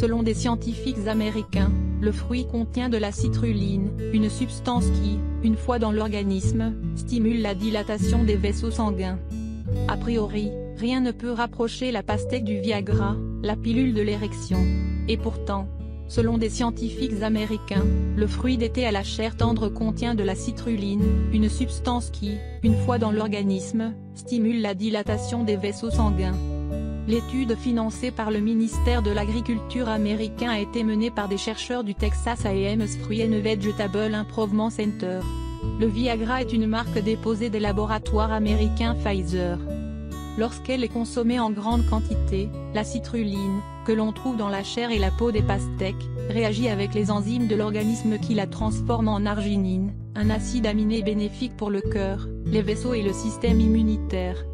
Selon des scientifiques américains, le fruit contient de la citrulline, une substance qui, une fois dans l'organisme, stimule la dilatation des vaisseaux sanguins. A priori, rien ne peut rapprocher la pastèque du Viagra, la pilule de l'érection. Et pourtant, selon des scientifiques américains, le fruit d'été à la chair tendre contient de la citrulline, une substance qui, une fois dans l'organisme, stimule la dilatation des vaisseaux sanguins. L'étude financée par le ministère de l'Agriculture américain a été menée par des chercheurs du Texas A&M's Fruit and Vegetable Improvement Center. Le Viagra est une marque déposée des laboratoires américains Pfizer. Lorsqu'elle est consommée en grande quantité, la citrulline, que l'on trouve dans la chair et la peau des pastèques, réagit avec les enzymes de l'organisme qui la transforment en arginine, un acide aminé bénéfique pour le cœur, les vaisseaux et le système immunitaire.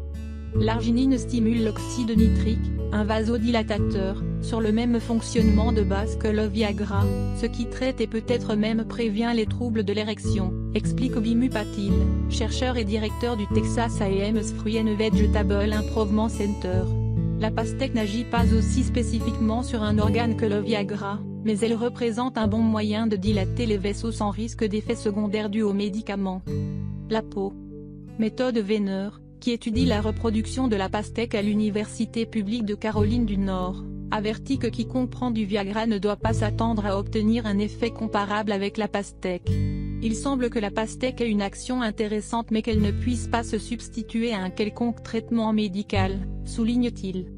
L'arginine stimule l'oxyde nitrique, un vasodilatateur, sur le même fonctionnement de base que le Viagra, ce qui traite et peut-être même prévient les troubles de l'érection, explique Bimmu Patil, chercheur et directeur du Texas A&M's Fruit and Vegetable Improvement Center. La pastèque n'agit pas aussi spécifiquement sur un organe que le Viagra, mais elle représente un bon moyen de dilater les vaisseaux sans risque d'effets secondaires dus aux médicaments. La peau. Méthode Venner, qui étudie la reproduction de la pastèque à l'Université publique de Caroline du Nord, avertit que quiconque prend du Viagra ne doit pas s'attendre à obtenir un effet comparable avec la pastèque. Il semble que la pastèque ait une action intéressante mais qu'elle ne puisse pas se substituer à un quelconque traitement médical, souligne-t-il.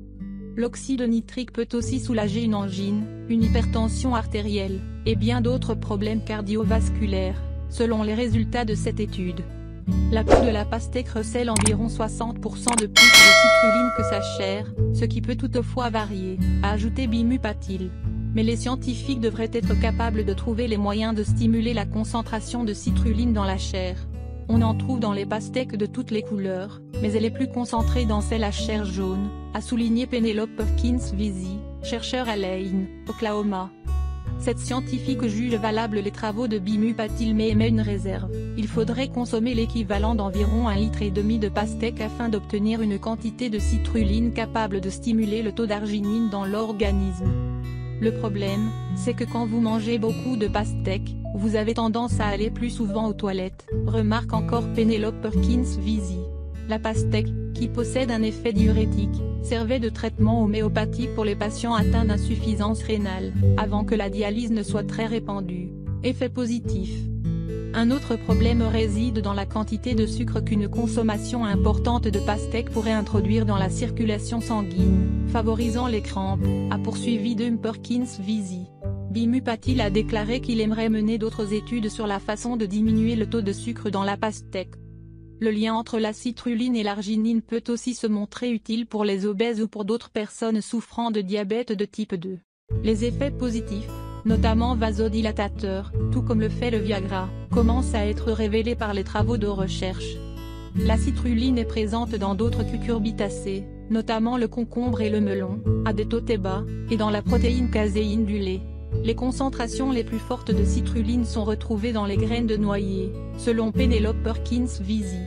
L'oxyde nitrique peut aussi soulager une angine, une hypertension artérielle, et bien d'autres problèmes cardiovasculaires, selon les résultats de cette étude. La peau de la pastèque recèle environ 60% de plus de citrulline que sa chair, ce qui peut toutefois varier, a ajouté Bimmu Patil. Mais les scientifiques devraient être capables de trouver les moyens de stimuler la concentration de citrulline dans la chair. On en trouve dans les pastèques de toutes les couleurs, mais elle est plus concentrée dans celle à chair jaune, a souligné Penelope Perkins-Visi, chercheur à Lane, Oklahoma. Cette scientifique juge valables les travaux de Bimmu Patil mais émet une réserve. Il faudrait consommer l'équivalent d'environ 1,5 litre de pastèque afin d'obtenir une quantité de citrulline capable de stimuler le taux d'arginine dans l'organisme. Le problème, c'est que quand vous mangez beaucoup de pastèque, vous avez tendance à aller plus souvent aux toilettes, remarque encore Penelope Perkins-Visi. La pastèque, qui possède un effet diurétique, servait de traitement homéopathique pour les patients atteints d'insuffisance rénale, avant que la dialyse ne soit très répandue. Effet positif. Un autre problème réside dans la quantité de sucre qu'une consommation importante de pastèque pourrait introduire dans la circulation sanguine, favorisant les crampes, a poursuivi Dum Perkins-Visi. Bimmu Patil a déclaré qu'il aimerait mener d'autres études sur la façon de diminuer le taux de sucre dans la pastèque. Le lien entre la citrulline et l'arginine peut aussi se montrer utile pour les obèses ou pour d'autres personnes souffrant de diabète de type 2. Les effets positifs, notamment vasodilatateurs, tout comme le fait le Viagra, commencent à être révélés par les travaux de recherche. La citrulline est présente dans d'autres cucurbitacées, notamment le concombre et le melon, à des taux très bas, et dans la protéine caséine du lait. Les concentrations les plus fortes de citrulline sont retrouvées dans les graines de noyer, selon Penelope Perkins-Visi.